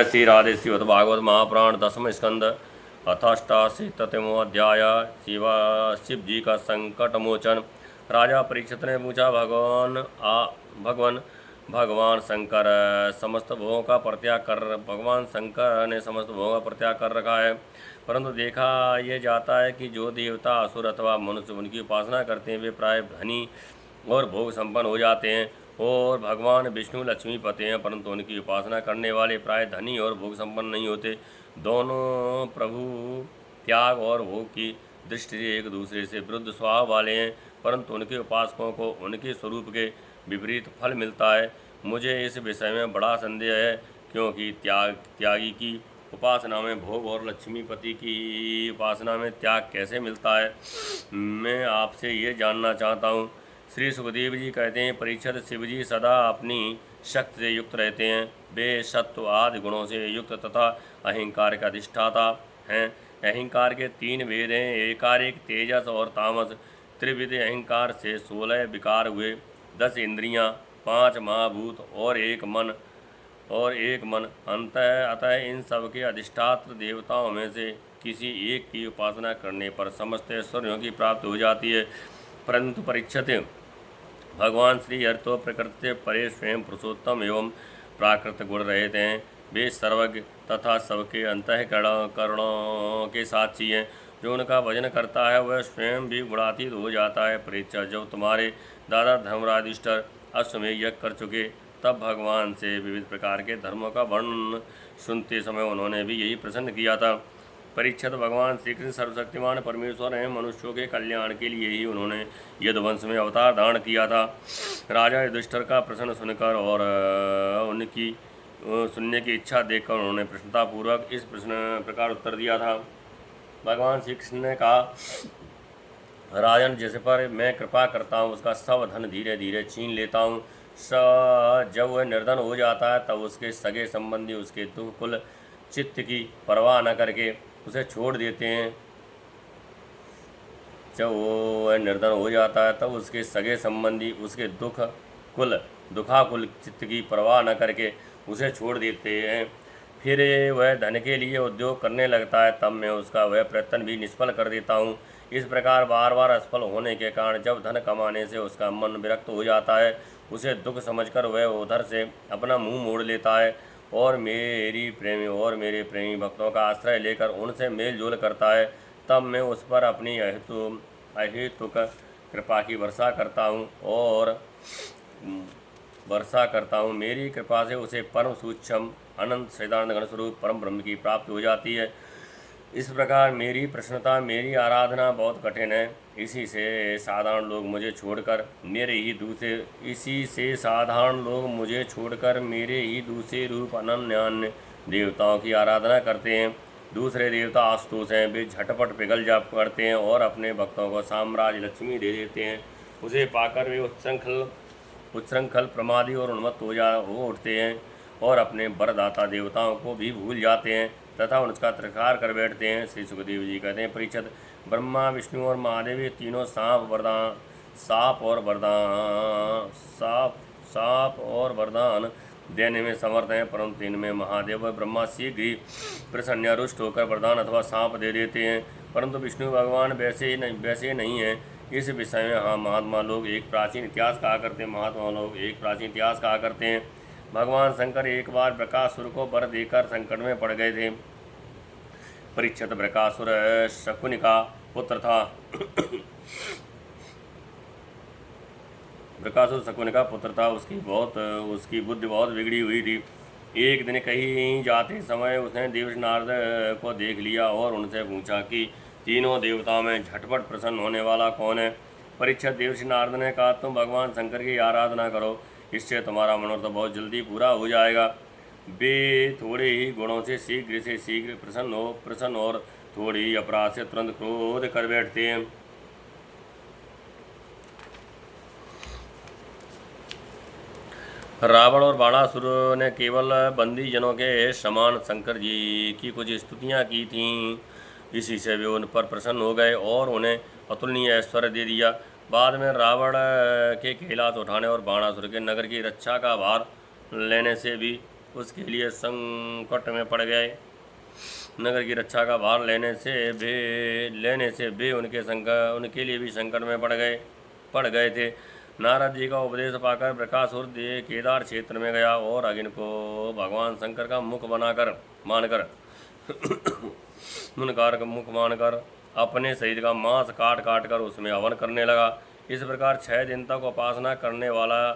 श्री राधे श्रीमद् भागवत महापुराण दसम स्कंद अथाष्टाशीतमो अध्याय। शिव जी का संकट मोचन। राजा परीक्षित ने पूछा, भगवान शंकर समस्त भोगों का परित्याग कर भगवान शंकर ने समस्त भोगों का परित्याग कर रखा है, परंतु देखा यह जाता है कि जो देवता असुर अथवा मनुष्य उनकी उपासना करते हैं वे प्राय धनी और भोग संपन्न हो जाते हैं, और भगवान विष्णु लक्ष्मीपति हैं, परंतु उनकी उपासना करने वाले प्राय धनी और भोग संपन्न नहीं होते। दोनों प्रभु त्याग और भोग की दृष्टि से एक दूसरे से विरुद्ध स्वभाव वाले हैं, परंतु उनके उपासकों को उनके स्वरूप के विपरीत फल मिलता है। मुझे इस विषय में बड़ा संदेह है, क्योंकि त्यागी की उपासना में भोग और लक्ष्मीपति की उपासना में त्याग कैसे मिलता है, मैं आपसे ये जानना चाहता हूँ। श्री सुखदेव जी कहते हैं, परीक्षित, शिव जी सदा अपनी शक्ति से युक्त रहते हैं। वे सत्व आदि गुणों से युक्त तथा अहंकार का अधिष्ठाता हैं। अहंकार के 3 भेद हैं, एकारिक, तेजस और तामस। त्रिविध अहंकार से 16 विकार हुए, 10 इंद्रियां, 5 महाभूत और एक मन अतः इन सब के अधिष्ठात्र देवताओं में से किसी एक की उपासना करने पर समस्त ऐश्वर्यों की प्राप्ति हो जाती है। परंतु परीक्षित, भगवान श्री हरि तो प्रकृति से परे स्वयं पुरुषोत्तम एवं प्राकृत गुण रहित हैं। वे सर्वज्ञ तथा सबके अंतःकरणों के साक्षी हैं। जो उनका भजन करता है वह स्वयं भी गुणातीत हो जाता है। परीक्षा, जब तुम्हारे दादा धर्मराज युधिष्ठिर अश्वमेध यज्ञ कर चुके, तब भगवान से विविध प्रकार के धर्मों का वर्णन सुनते समय उन्होंने भी यही प्रश्न किया था। परीक्षित, भगवान श्री कृष्ण सर्वशक्तिमान परमेश्वर हैं। मनुष्यों के कल्याण के लिए ही उन्होंने यदुवंश में अवतार धारण किया था। राजा युधिष्ठिर का प्रश्न सुनकर और उनकी सुनने की इच्छा देखकर उन्होंने प्रसन्नतापूर्वक इस प्रश्न प्रकार उत्तर दिया था। भगवान श्री कृष्ण ने कहा, राजन, जिस पर मैं कृपा करता हूँ उसका सब धन धीरे धीरे छीन लेता हूँ। जब वह निर्धन हो जाता है तब उसके सगे संबंधी उसके दुख कुल चित्त की परवाह न करके उसे छोड़ देते हैं। जब वह निर्धन हो जाता है तब उसके सगे संबंधी उसके दुखाकुल चित्त की परवाह न करके उसे छोड़ देते हैं। फिर वह धन के लिए उद्योग करने लगता है, तब मैं उसका वह प्रयत्न भी निष्फल कर देता हूँ। इस प्रकार बार बार असफल होने के कारण जब धन कमाने से उसका मन विरक्त हो जाता है, उसे दुख समझकर वह उधर से अपना मुंह मोड़ लेता है और मेरे प्रेमी भक्तों का आश्रय लेकर उनसे मेल जोल करता है। तब मैं उस पर अपनी अहेतुक कृपा की वर्षा करता हूँ। मेरी कृपा से उसे परम सूक्ष्म अनंत सच्चिदानंद घन स्वरूप परम ब्रह्म की प्राप्ति हो जाती है। इस प्रकार मेरी प्रसन्नता, मेरी आराधना बहुत कठिन है। इसी से साधारण लोग मुझे छोड़कर मेरे ही दूसरे रूप अनन्य देवताओं की आराधना करते हैं। दूसरे देवता आशुतोष हैं, वे झटपट पिघल जा करते हैं और अपने भक्तों को साम्राज्य लक्ष्मी दे देते हैं। उसे पाकर वे उच्छृंखल प्रमादी और उन्मत्त हो उठते हैं और अपने वरदाता देवताओं को भी भूल जाते हैं तथा उनका तिरस्कार कर बैठते हैं। श्री सुखदेव जी कहते हैं, परीक्षित, ब्रह्मा, विष्णु और महादेव तीनों साप और वरदान देने में समर्थ हैं, परंतु इनमें महादेव व ब्रह्मा शीघ्र ही प्रसन्न रुष्ट होकर वरदान अथवा सांप दे देते हैं, परंतु विष्णु भगवान वैसे नहीं हैं। इस विषय में महात्मा लोग एक प्राचीन इतिहास कहा करते हैं। भगवान शंकर एक बार बृकासुर को वर देकर संकट में पड़ गए थे। परीक्षित, बृकासुर शकुनि का पुत्र था। उसकी बुद्धि बहुत बिगड़ी हुई थी। एक दिन कहीं जाते समय उसने देवर्षि नारद को देख लिया और उनसे पूछा कि तीनों देवताओं में झटपट प्रसन्न होने वाला कौन है। परीक्षित, देवर्षि नारद ने कहा, तुम भगवान शंकर की आराधना करो, इससे तुम्हारा मनोरथ बहुत जल्दी पूरा हो जाएगा। वे थोड़े ही गुणों से शीघ्र प्रसन्न और थोड़ी ही अपराध से तुरंत क्रोध कर बैठते हैं। रावण और बाणासुर ने केवल बंदी जनों के समान शंकर जी की कुछ स्तुतियां की थीं। इसी से वे उन पर प्रसन्न हो गए और उन्हें अतुलनीय ऐश्वर्य दे दिया। बाद में रावण के कैलाश उठाने और बाणासुर के नगर की रक्षा का भार लेने से भी उसके लिए संकट में पड़ गए। नगर की रक्षा का भार लेने से वे उनके लिए भी संकट में पड़ गए थे। नारद जी का उपदेश पाकर बृकासुर केदार क्षेत्र में गया और अग्नि को भगवान शंकर का मुख मानकर अपने शरीर का मांस काट कर उसमें हवन करने लगा। इस प्रकार 6 दिन तक उपासना करने वाला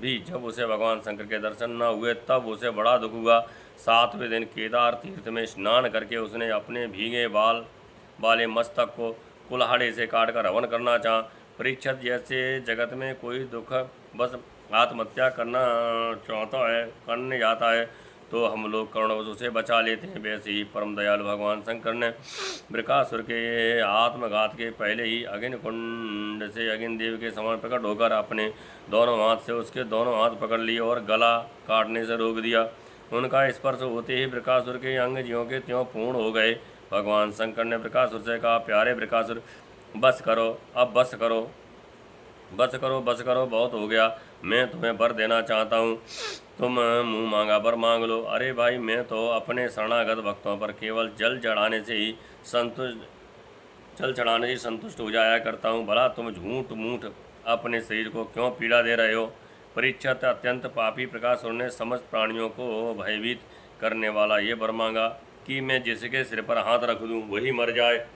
भी जब उसे भगवान शंकर के दर्शन न हुए तब उसे बड़ा दुख हुआ। 7वें दिन केदार तीर्थ में स्नान करके उसने अपने भीगे बाल वाले मस्तक को कुल्हाड़े से काटकर हवन करना चाहा। परीक्षित, जैसे जगत में कोई दुख बस आत्महत्या करने जाता है तो हम लोग करुणवश उसे बचा लेते हैं, वैसे ही परम दयालु भगवान शंकर ने बृकासुर के आत्मघात के पहले ही अग्नि कुंड से अग्निदेव के समान प्रकट होकर अपने दोनों हाथ से उसके दोनों हाथ पकड़ लिए और गला काटने से रोक दिया। उनका स्पर्श होते ही बृकासुर के अंग ज्यों के त्यों पूर्ण हो गए। भगवान शंकर ने बृकासुर से कहा, प्यारे बृकासुर, बस करो, अब बस करो, बहुत हो गया। मैं तुम्हें वर देना चाहता हूँ, तुम मुँह मांगा वर मांग लो। अरे भाई, मैं तो अपने शरणागत भक्तों पर केवल जल चढ़ाने से ही संतुष्ट हो जाया करता हूँ। भला तुम झूठ मूठ अपने शरीर को क्यों पीड़ा दे रहे हो? परीक्षित, अत्यंत पापी बृकासुर ने समस्त प्राणियों को भयभीत करने वाला ये वर मांगा कि मैं जिसके सिर पर हाथ रख दूं वही मर जाए।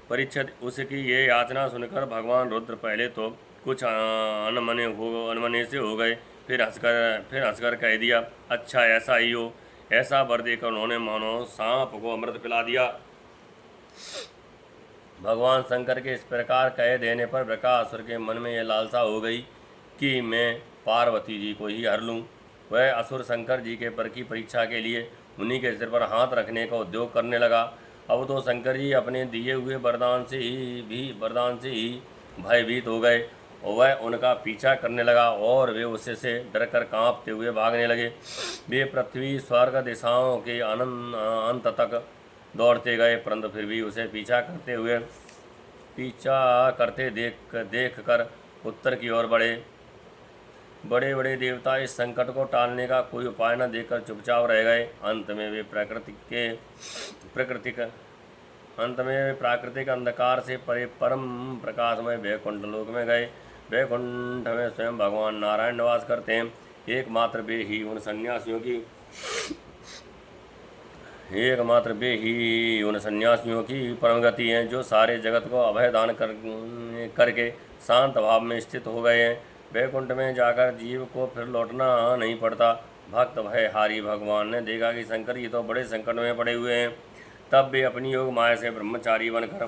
परीक्षित, उसकी ये याचना सुनकर भगवान रुद्र पहले तो कुछ अनमने से हो गए, फिर हंसकर कह दिया, अच्छा ऐसा ही हो। ऐसा वर देकर उन्होंने मानो सांप को अमृत पिला दिया। भगवान शंकर के इस प्रकार कह देने पर बृकासुर के मन में यह लालसा हो गई कि मैं पार्वती जी को ही हर लूँ। वह असुर शंकर जी के वर की परीक्षा के लिए उन्हीं के सिर पर हाथ रखने का उद्योग करने लगा। अब तो शंकर जी अपने दिए हुए वरदान से ही भयभीत हो गए और वह उनका पीछा करने लगा और वे उससे डरकर कांपते हुए भागने लगे। वे पृथ्वी स्वर्ग दिशाओं के अंत तक दौड़ते गए, परंतु फिर भी उसे पीछा करते देख कर उत्तर की ओर बढ़े। बड़े बड़े देवता इस संकट को टालने का कोई उपाय न देखकर चुपचाप रह गए। अंत में वे प्राकृतिक अंधकार से परे परम प्रकाशमय वैकुंठ लोक में गए। वैकुंठ में स्वयं भगवान नारायण निवास करते हैं। एकमात्र वे ही उन सन्यासियों की परम गति हैं जो सारे जगत को अभय दान करके शांत भाव में स्थित हो गए हैं। वैकुंठ में जाकर जीव को फिर लौटना नहीं पड़ता। भक्त भयहारी भगवान ने देखा कि शंकर जी तो बड़े संकट में पड़े हुए हैं। तब वे अपनी योग माया से ब्रह्मचारी बनकर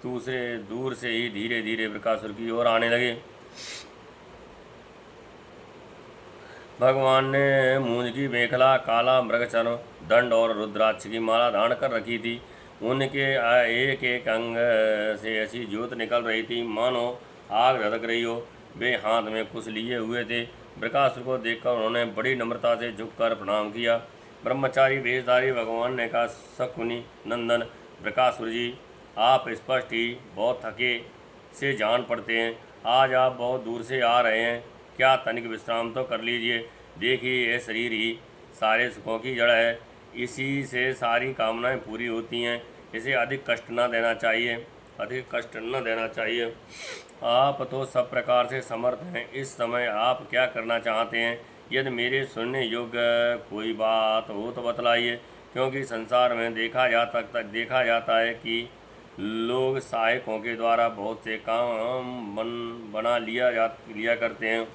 दूर से ही धीरे धीरे बृकासुर की ओर आने लगे। भगवान ने मूंज की मेखला, काला मृगचर्म, दंड और रुद्राक्ष की माला धारण कर रखी थी। उनके एक एक अंग से ऐसी ज्योत निकल रही थी मानो आग धधक रही हो। वे हाथ में कुश लिए हुए थे। बृकासुर को देखकर उन्होंने बड़ी नम्रता से झुककर प्रणाम किया। ब्रह्मचारी वेशधारी भगवान ने कहा, शकुनि नंदन बृकासुर जी, आप स्पष्ट ही बहुत थके से जान पड़ते हैं। आज आप बहुत दूर से आ रहे हैं, क्या तनिक विश्राम तो कर लीजिए। देखिए, यह शरीर ही सारे सुखों की जड़ है, इसी से सारी कामनाएं पूरी होती हैं। इसे अधिक कष्ट न देना चाहिए। आप तो सब प्रकार से समर्थ हैं। इस समय आप क्या करना चाहते हैं? यदि मेरे सुनने योग्य कोई बात हो तो बतलाइए, क्योंकि संसार में देखा जाता है कि लोग सहायकों के द्वारा बहुत से काम बना लिया करते हैं।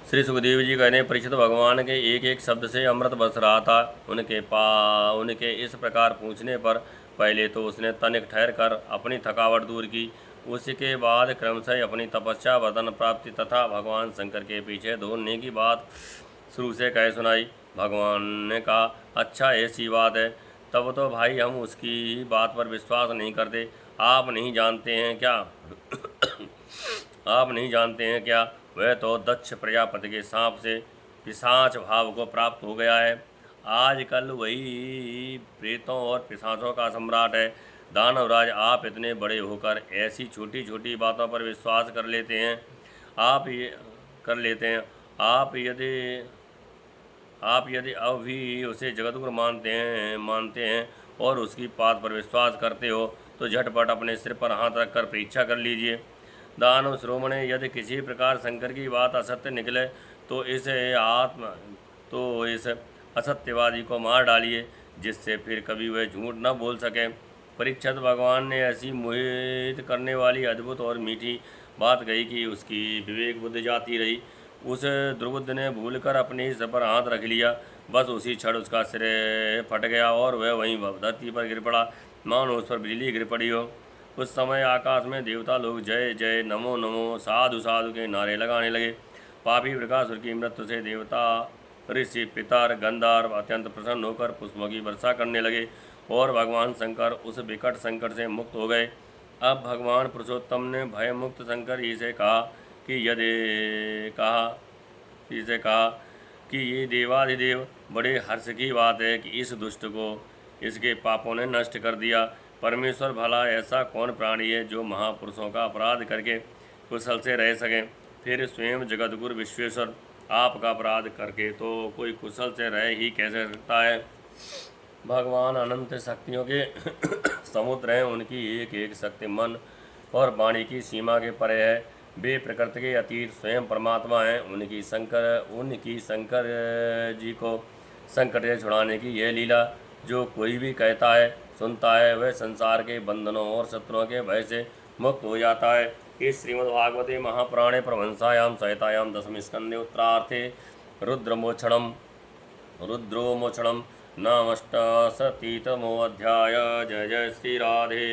श्री सुखदेव जी कहने, परीक्षित, भगवान के एक एक शब्द से अमृत बरस रहा था। उनके इस प्रकार पूछने पर पहले तो उसने तनिक ठहर कर अपनी थकावट दूर की। उसके बाद क्रमशः अपनी तपस्या, वरदान प्राप्ति तथा भगवान शंकर के पीछे दौड़ने की बात शुरू से कह सुनाई। भगवान ने कहा, अच्छा ऐसी बात है, तब तो भाई हम उसकी बात पर विश्वास नहीं करते। आप नहीं जानते हैं क्या वह तो दक्ष प्रजापति के सांप से पिशाच भाव को प्राप्त हो गया है। आजकल वही प्रेतों और पिशाचों का सम्राट है। दानवराज, आप इतने बड़े होकर ऐसी छोटी छोटी बातों पर विश्वास कर लेते हैं। आप ये कर लेते हैं आप यदि अब भी उसे जगतगुरु मानते हैं और उसकी बात पर विश्वास करते हो तो झटपट अपने सिर पर हाथ रखकर परीक्षा कर लीजिए। दानव शिरोमणि, यदि किसी प्रकार शंकर की बात असत्य निकले तो इस असत्यवादी को मार डालिए, जिससे फिर कभी वह झूठ न बोल सके। परीक्षित, भगवान ने ऐसी मोहित करने वाली अद्भुत और मीठी बात कही कि उसकी विवेक बुद्धि जाती रही। उस दुर्बुद्ध ने भूलकर अपने सिर पर हाथ रख लिया। बस उसी क्षण उसका सिर फट गया और वह वहीं धरती पर गिर पड़ा, मानो उस पर बिजली गिर पड़ी हो। उस समय आकाश में देवता लोग जय जय, नमो नमो, साधु साधु के नारे लगाने लगे। पापी वृकासुर की मृत्यु से देवता, ऋषि, पितर, गंधर्व अत्यंत प्रसन्न होकर पुष्पों की वर्षा करने लगे और भगवान शंकर उस विकट संकट से मुक्त हो गए। अब भगवान पुरुषोत्तम ने भय मुक्त शंकर जी से कहा कि ये देवाधिदेव, बड़े हर्ष की बात है कि इस दुष्ट को इसके पापों ने नष्ट कर दिया। परमेश्वर, भला ऐसा कौन प्राणी है जो महापुरुषों का अपराध करके कुशल से रह सके। फिर स्वयं जगतगुरु विश्वेश्वर, आपका अपराध करके तो कोई कुशल से रह ही कैसे सकता है। भगवान अनंत शक्तियों के समुद्र हैं, उनकी एक एक शक्ति मन और वाणी की सीमा के परे है। वे प्रकृति के अतीत स्वयं परमात्मा हैं। उनकी शंकर जी को संकट से छुड़ाने की यह लीला, जो कोई भी कहता है सुनता है वह संसार के बंधनों और शत्रुओं के भय से मुक्त हो जाता है। इस श्रीमद्भागवते महापुराणे प्रभंसायां सहितायां दशम स्कंदे उत्तरार्थे रुद्रोमोक्षणम नामष्टशतीतमोऽध्याय। जय जय श्री राधे।